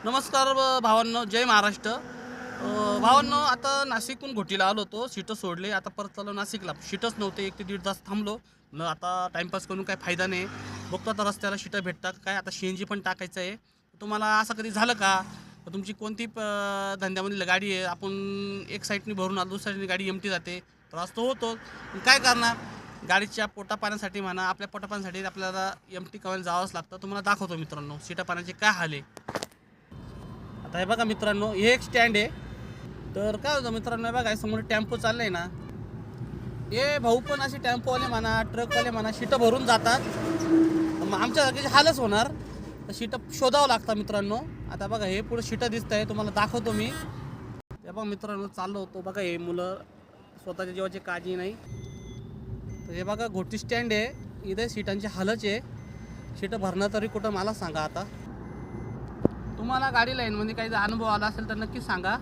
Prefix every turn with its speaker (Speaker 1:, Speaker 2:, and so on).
Speaker 1: नमस्कार भावांनो, जय महाराष्ट्र. भावांनो, आता नाशिकहून घोटीला आलो होतो. सीटं सोडले, आता परत चाललो नाशिकला. सीटच नव्हते, 1 ते दीड तास थांबलो. न आता टाईमपास करून काही फायदा नाही. बघतो आता रस्त्याला सीटं भेटतात काय. आता CNG पण टाकायचं आहे. तुम्हाला असं कधी झालं का तुमची कोणती धंद्यामधली गाडी आहे, आपण एक साईडनी भरून आलो, दुसऱ्या साईडनी गाडी एमटी जाते, त्रास तो होतो. काय करणार, गाडीच्या पोटापाण्यासाठी म्हणा, आपल्या पोटापाण्यासाठी आपल्याला एमटी करायला जावंच लागतं. तुम्हाला दाखवतो मित्रांनो सीटा पाण्याचे काय हाल आहे. आता हे बघा मित्रांनो, हे एक स्टँड आहे. तर काय होतं मित्रांनो, हे बघा समोर टेम्पो चाललंय ना, हे भाऊ पण असे टेम्पोवाले म्हणा, ट्रकवाले म्हणा, शीटं भरून जातात. मग आमच्या जागेचे हालच होणार. तर शीटं शोधावं लागतं मित्रांनो. आता बघा हे पुढे शीटं दिसत आहे, तुम्हाला दाखवतो मी. हे बघा मित्रांनो, चाललो होतो बघा, हे मुलं स्वतःच्या जीवाची काळजी नाही. तर हे बघा घोटी स्टँड आहे, इथे सीटांची हालच आहे. शीटं भरणं तरी कुठं मला सांगा. आता तुम्हाला गाडी लाईनमध्ये काही अनुभव आला असेल तर नक्कीच सांगा.